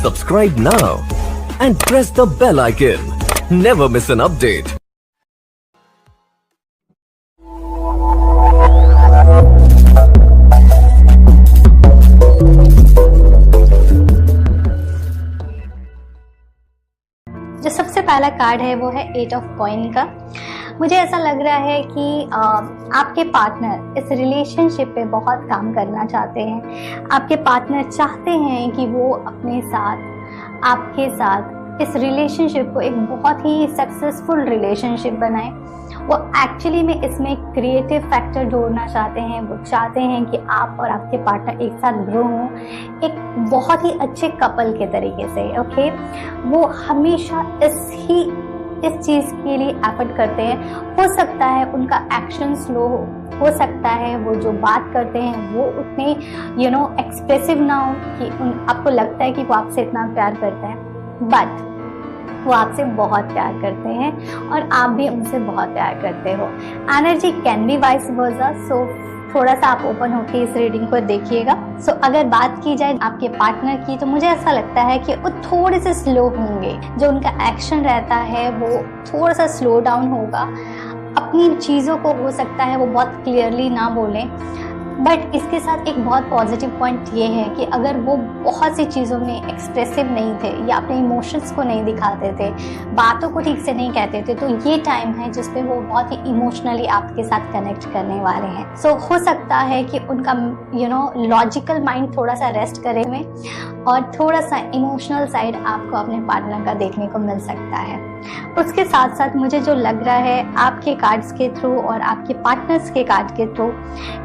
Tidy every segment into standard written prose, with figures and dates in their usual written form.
Subscribe now and press the bell icon. Never miss an update. जो सबसे पहला card है वो है 8 ऑफ कॉइन का। मुझे ऐसा लग रहा है कि आपके पार्टनर इस रिलेशनशिप पे बहुत काम करना चाहते हैं। आपके पार्टनर चाहते हैं कि वो अपने साथ, आपके साथ इस रिलेशनशिप को एक बहुत ही सक्सेसफुल रिलेशनशिप बनाए। वो एक्चुअली में इसमें क्रिएटिव फैक्टर जोड़ना चाहते हैं। वो चाहते हैं कि आप और आपके पार्टनर एक साथ ग्रो हों एक बहुत ही अच्छे कपल के तरीके से। ओके, वो हमेशा इस चीज़ के लिए एफर्ट करते हैं। हो सकता है उनका एक्शन स्लो हो सकता है वो जो बात करते हैं वो उतने एक्सप्रेसिव ना हो कि आपको लगता है कि वो आपसे इतना प्यार करते हैं, बट वो आपसे बहुत प्यार करते हैं और आप भी उनसे बहुत प्यार करते हो। Energy can be vice versa, so थोड़ा सा आप ओपन होकर इस रीडिंग को देखिएगा। सो अगर बात की जाए आपके पार्टनर की, तो मुझे ऐसा लगता है कि वो थोड़े से स्लो होंगे। जो उनका एक्शन रहता है वो थोड़ा सा स्लो डाउन होगा। अपनी चीज़ों को हो सकता है वो बहुत क्लियरली ना बोलें, बट इसके साथ एक बहुत पॉजिटिव पॉइंट ये है कि अगर वो बहुत सी चीज़ों में एक्सप्रेसिव नहीं थे या अपने इमोशंस को नहीं दिखाते थे, बातों को ठीक से नहीं कहते थे, तो ये टाइम है जिसपे वो बहुत ही इमोशनली आपके साथ कनेक्ट करने वाले हैं। सो हो सकता है कि उनका लॉजिकल माइंड थोड़ा सा रेस्ट करे में और थोड़ा सा इमोशनल साइड आपको अपने पार्टनर का देखने को मिल सकता है। उसके साथ साथ मुझे जो लग रहा है आपके कार्ड्स के थ्रू और आपके पार्टनर्स के कार्ड के थ्रू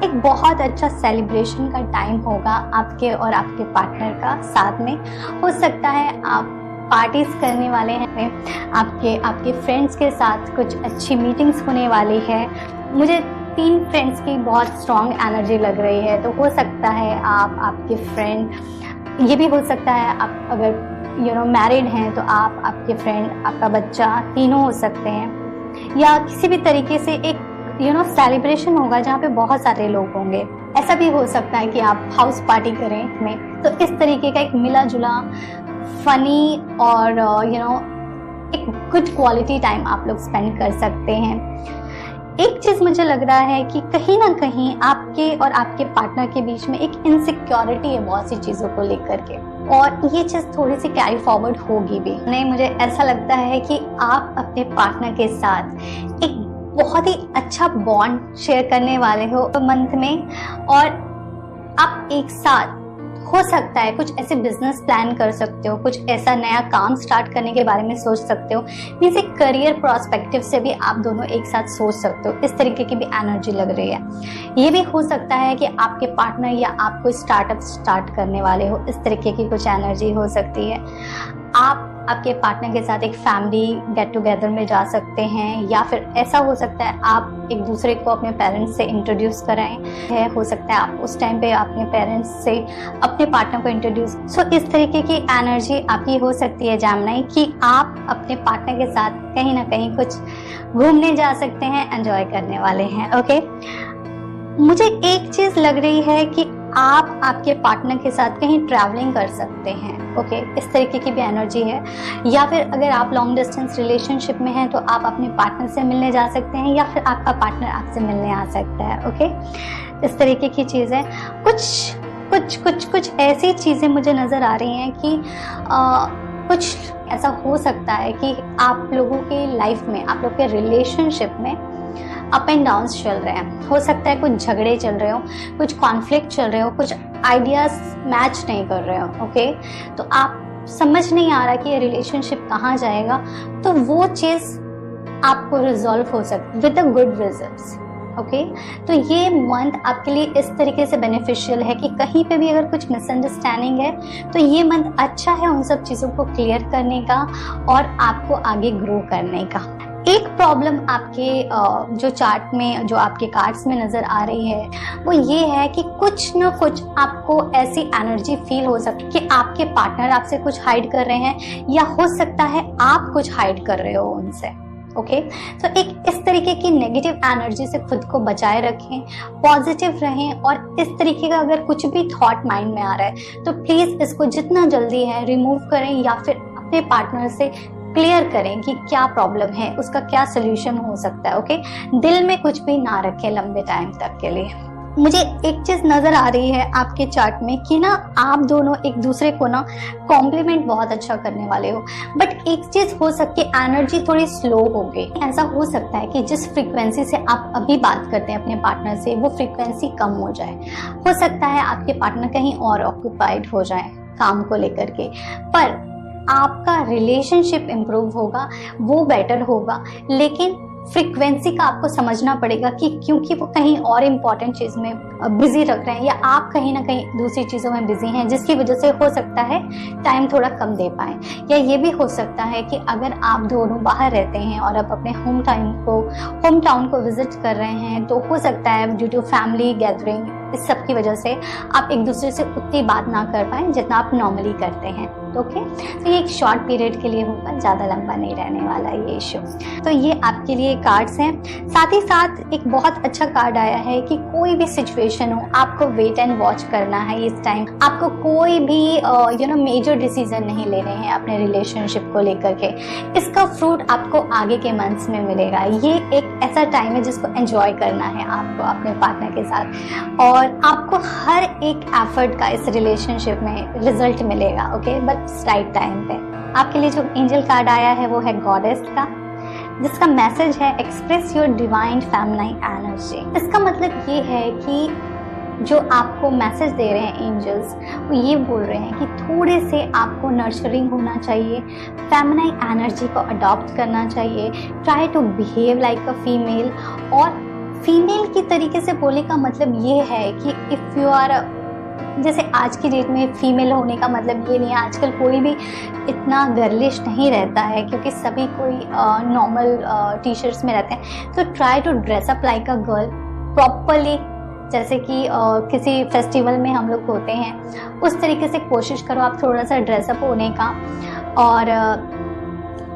एक बहुत अच्छा सेलिब्रेशन का टाइम होगा आपके और आपके पार्टनर का साथ में। हो सकता है आप पार्टीज करने वाले हैं, आपके फ्रेंड्स के साथ कुछ अच्छी मीटिंग्स होने वाली है। मुझे 3 फ्रेंड्स की बहुत स्ट्रॉन्ग एनर्जी लग रही है, तो हो सकता है आपके फ्रेंड, ये भी हो सकता है आप अगर मैरिड हैं तो आप, आपके फ्रेंड, आपका बच्चा, तीनों हो सकते हैं, या किसी भी तरीके से एक सेलिब्रेशन होगा जहाँ पे बहुत सारे लोग होंगे। ऐसा भी हो सकता है कि आप हाउस पार्टी करें में, तो इस तरीके का एक मिला जुला फनी और एक गुड क्वालिटी टाइम आप लोग स्पेंड कर सकते हैं। एक चीज मुझे लग रहा है कि कहीं ना कहीं आपके और आपके पार्टनर के बीच में एक इनसिक्योरिटी है बहुत सी चीजों को लेकर के, और ये चीज थोड़ी सी कैरी फॉरवर्ड होगी भी। नहीं, मुझे ऐसा लगता है कि आप अपने पार्टनर के साथ एक बहुत ही अच्छा बॉन्ड शेयर करने वाले हो मंथ में, और आप एक साथ हो सकता है कुछ ऐसे बिजनेस प्लान कर सकते हो, कुछ ऐसा नया काम स्टार्ट करने के बारे में सोच सकते हो। मीन्स एक करियर प्रोस्पेक्टिव से भी आप दोनों एक साथ सोच सकते हो। इस तरीके की भी एनर्जी लग रही है। ये भी हो सकता है कि आपके पार्टनर या आप कोई स्टार्टअप स्टार्ट करने वाले हो, इस तरीके की कुछ एनर्जी हो सकती है। आप आपके पार्टनर के साथ एक फैमिली गेट टुगेदर में जा सकते हैं, या फिर ऐसा हो सकता है आप एक दूसरे को अपने पेरेंट्स से इंट्रोड्यूस कराएं। हो सकता है आप उस टाइम पे अपने पेरेंट्स से अपने पार्टनर को इंट्रोड्यूस। सो इस तरीके की एनर्जी आपकी हो सकती है जेमिनी, कि आप अपने पार्टनर के साथ कहीं ना कहीं कुछ घूमने जा सकते हैं, एंजॉय करने वाले हैं। ओके, मुझे एक चीज लग रही है कि आप आपके पार्टनर के साथ कहीं ट्रैवलिंग कर सकते हैं। ओके, इस तरीके की भी एनर्जी है। या फिर अगर आप लॉन्ग डिस्टेंस रिलेशनशिप में हैं तो आप अपने पार्टनर से मिलने जा सकते हैं, या फिर आपका पार्टनर आपसे मिलने आ सकता है। ओके, इस तरीके की चीज़ें, कुछ ऐसी चीज़ें मुझे नज़र आ रही हैं कि कुछ ऐसा हो सकता है कि आप लोगों के लाइफ में, आप लोग के रिलेशनशिप में अप एंड डाउन्स चल रहे हैं। हो सकता है कुछ झगड़े चल रहे हो, कुछ कॉन्फ्लिक्ट चल रहे हो, कुछ आइडियाज मैच नहीं कर रहे हो। ओके, तो आप समझ नहीं आ रहा कि ये रिलेशनशिप कहाँ जाएगा, तो वो चीज़ आपको रिजॉल्व हो सकती with a good results. Okay, तो ये मंथ आपके लिए इस तरीके से बेनिफिशियल है कि कहीं पे भी अगर कुछ मिसअंडरस्टैंडिंग है तो ये मंथ अच्छा है उन सब चीज़ों को क्लियर करने का और आपको आगे ग्रो करने का। एक प्रॉब्लम आपके जो चार्ट में, जो आपके कार्ड्स में नज़र आ रही है, वो ये है कि कुछ ना कुछ आपको ऐसी एनर्जी फील हो सकती है कि आपके पार्टनर आपसे कुछ हाइड कर रहे हैं, या हो सकता है आप कुछ हाइड कर रहे हो उनसे। ओके तो एक इस तरीके की नेगेटिव एनर्जी से खुद को बचाए रखें, पॉजिटिव रहें, और इस तरीके का अगर कुछ भी थॉट माइंड में आ रहा है तो प्लीज इसको जितना जल्दी है रिमूव करें, या फिर अपने पार्टनर से क्लियर करें कि क्या प्रॉब्लम है, उसका क्या सोल्यूशन हो सकता है। ओके दिल में कुछ भी ना रखें लंबे टाइम तक के लिए। मुझे एक चीज नजर आ रही है आपके चार्ट में कि ना आप दोनों एक दूसरे को ना कॉम्प्लीमेंट बहुत अच्छा करने वाले हो, बट एक चीज हो सकती है एनर्जी थोड़ी स्लो हो गई। ऐसा हो सकता है कि जिस फ्रीक्वेंसी से आप अभी बात करते हैं अपने पार्टनर से वो फ्रीक्वेंसी कम हो जाए। हो सकता है आपके पार्टनर कहीं और ऑक्यूपाइड हो जाए काम को लेकर के, पर आपका रिलेशनशिप इम्प्रूव होगा, वो बेटर होगा, लेकिन फ्रीक्वेंसी का आपको समझना पड़ेगा कि क्योंकि वो कहीं और इम्पोर्टेंट चीज में बिजी रख रहे हैं, या आप कहीं ना कहीं दूसरी चीजों में बिजी हैं, जिसकी वजह से हो सकता है टाइम थोड़ा कम दे पाए। या ये भी हो सकता है कि अगर आप दोनों बाहर रहते हैं और आप अपने होम टाउन को विजिट कर रहे हैं, तो हो सकता है ड्यू टू फैमिली गैदरिंग इस सब की वजह से आप एक दूसरे से उतनी बात ना कर पाए जितना आप नॉर्मली करते हैं। ओके तो ये एक शॉर्ट पीरियड के लिए होगा, ज़्यादा लंबा नहीं रहने वाला ये इशू। तो ये आपके लिए कार्ड्स हैं। साथ ही साथ एक बहुत अच्छा कार्ड आया है कि कोई भी सिचुएशन हो आपको वेट एंड वॉच करना है इस टाइम। आपको कोई भी मेजर डिसीजन नहीं लेने हैं अपने रिलेशनशिप को लेकर के। इसका फ्रूट आपको आगे के मंथ्स में मिलेगा। ये एक ऐसा टाइम है जिसको एंजॉय करना है आपको अपने पार्टनर के साथ, और आपको हर एक एफर्ट का इस रिलेशनशिप में रिजल्ट मिलेगा। ओके बट राइट टाइम पे। आपके लिए जो एंजल कार्ड आया है वो है गॉडेस का, जिसका मैसेज है express your divine feminine energy. इसका मतलब ये है कि जो आपको मैसेज दे रहे हैं एंजल्स, वो ये बोल रहे हैं कि थोड़े से आपको नर्चरिंग होना चाहिए, फेमिनाइन एनर्जी को अडॉप्ट करना चाहिए, try to behave like a female. और फीमेल की तरीके से बोलने का मतलब ये है कि इफ़ यू आर, जैसे आज की डेट में फीमेल होने का मतलब ये नहीं है, आजकल कोई भी इतना गर्लिश नहीं रहता है क्योंकि सभी कोई नॉर्मल टी शर्ट्स में रहते हैं। तो try to dress up like a girl properly, जैसे कि किसी फेस्टिवल में हम लोग होते हैं उस तरीके से कोशिश करो आप थोड़ा सा ड्रेसअप होने का। और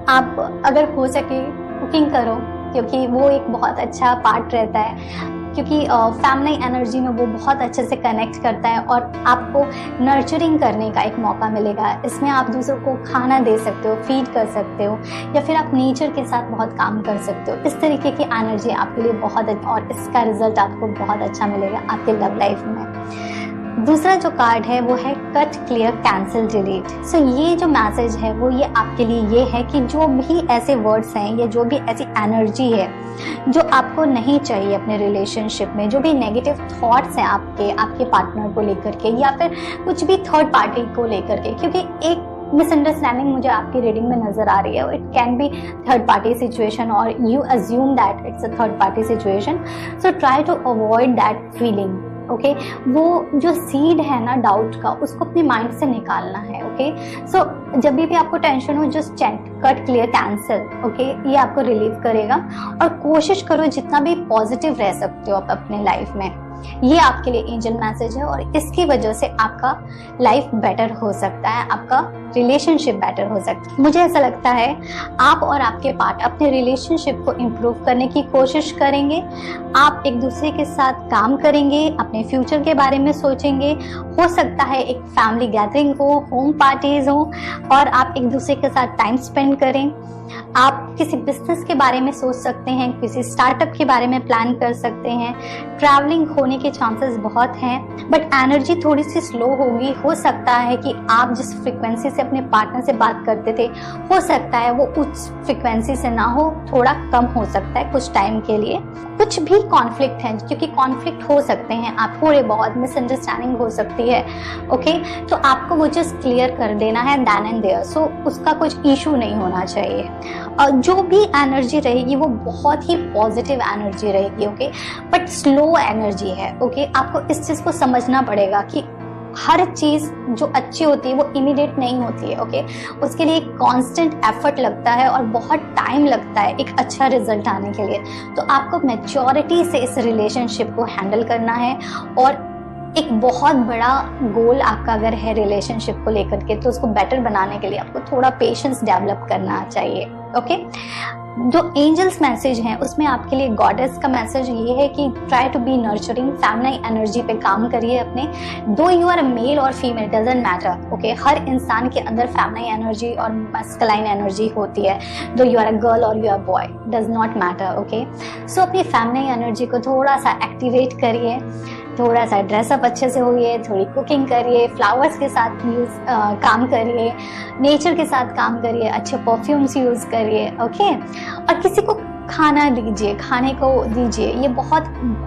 आप अगर हो सके कुकिंग करो, क्योंकि वो एक बहुत अच्छा पार्ट रहता है, क्योंकि फेमिनिन एनर्जी में वो बहुत अच्छे से कनेक्ट करता है और आपको नर्चरिंग करने का एक मौका मिलेगा। इसमें आप दूसरों को खाना दे सकते हो, फीड कर सकते हो, या फिर आप नेचर के साथ बहुत काम कर सकते हो। इस तरीके की एनर्जी आपके लिए बहुत, और इसका रिजल्ट आपको बहुत अच्छा मिलेगा आपके लव लाइफ में। दूसरा जो कार्ड है वो है कट क्लियर कैंसिल डिलीट। सो ये जो मैसेज है वो ये आपके लिए ये है कि जो भी ऐसे वर्ड्स हैं या जो भी ऐसी एनर्जी है जो आपको नहीं चाहिए अपने रिलेशनशिप में, जो भी नेगेटिव थॉट्स हैं आपके पार्टनर को लेकर के या फिर कुछ भी थर्ड पार्टी को लेकर के, क्योंकि एक मिसअंडरस्टैंडिंग मुझे आपकी रीडिंग में नजर आ रही है। It can be third party situation और you assume that it's a third party situation. So try to avoid that feeling. Okay वो जो सीड है ना डाउट का, उसको अपने माइंड से निकालना है। ओके सो जब भी आपको टेंशन हो just chant cut clear cancel. Okay ये आपको रिलीव करेगा, और कोशिश करो जितना भी पॉजिटिव रह सकते हो आप अपने लाइफ में। ये आपके लिए एंजल मैसेज है, और इसकी वजह से आपका लाइफ बेटर हो सकता है, आपका रिलेशनशिप बेटर हो सकता है। मुझे ऐसा लगता है आप और आपके पार्ट अपने रिलेशनशिप को इम्प्रूव करने की कोशिश करेंगे। आप एक दूसरे के साथ काम करेंगे, अपने फ्यूचर के बारे में सोचेंगे। हो सकता है एक फैमिली गैदरिंग हो, होम पार्टीज हो, और आप एक दूसरे के साथ टाइम स्पेंड करें। आप किसी बिजनेस के बारे में सोच सकते हैं, किसी स्टार्टअप के बारे में प्लान कर सकते हैं। ट्रैवलिंग होने के चांसेस बहुत हैं, बट एनर्जी थोड़ी सी स्लो होगी। हो सकता है कि आप जिस फ्रीक्वेंसी से अपने पार्टनर से बात करते थे, हो सकता है वो उस फ्रीक्वेंसी से ना हो, थोड़ा कम हो सकता है कुछ टाइम के लिए। कुछ भी कॉन्फ्लिक्ट है, क्योंकि कॉन्फ्लिक्ट हो सकते हैं, आप थोड़े बहुत मिसअंडरस्टैंडिंग हो सकती है। ओके तो आपको वो जस्ट क्लियर कर देना है देन एंड देयर। सो उसका कुछ इशू नहीं होना चाहिए। और जो भी एनर्जी रहेगी वो बहुत ही पॉजिटिव एनर्जी रहेगी। ओके बट स्लो एनर्जी है। ओके आपको इस चीज को समझना पड़ेगा कि हर चीज जो अच्छी होती है वो इमीडिएट नहीं होती है। ओके उसके लिए एक कांस्टेंट एफर्ट लगता है और बहुत टाइम लगता है एक अच्छा रिजल्ट आने के लिए। तो आपको मैच्योरिटी से इस रिलेशनशिप को हैंडल करना है, और एक बहुत बड़ा गोल आपका अगर है रिलेशनशिप को लेकर के, तो उसको बेटर बनाने के लिए आपको थोड़ा पेशेंस डेवलप करना चाहिए। ओके जो एंजल्स मैसेज हैं उसमें आपके लिए गॉडेस का मैसेज ये है कि try to be nurturing, feminine energy पे काम करिए अपने। दो यू आर मेल और फीमेल डजंट मैटर, ओके। हर इंसान के अंदर फेमिनिन एनर्जी और मस्कुलाइन एनर्जी होती है। Though you are a girl और you are boy, does not matter, okay. So अपनी फेमिनिन एनर्जी को थोड़ा सा एक्टिवेट करिए, थोड़ा सा ड्रेसअप अच्छे से होइए, थोड़ी कुकिंग करिए, फ्लावर्स के साथ काम करिए, नेचर के साथ काम करिए, अच्छे परफ्यूम्स यूज़ करिए, ओके। और किसी को खाना दीजिए, खाने को दीजिए, ये बहुत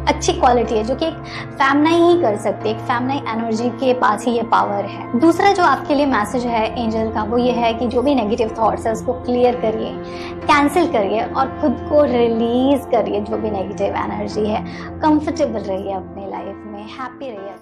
अच्छी क्वालिटी है जो कि एक फेमिनिन ही कर सकती है। एक फेमिनिन एनर्जी के पास ही ये पावर है। दूसरा जो आपके लिए मैसेज है एंजल का वो ये है कि जो भी नेगेटिव थॉट्स है उसको क्लियर करिए, कैंसिल करिए और खुद को रिलीज करिए। जो भी नेगेटिव एनर्जी है, कंफर्टेबल रहिए अपनी लाइफ में, हैप्पी रहिए।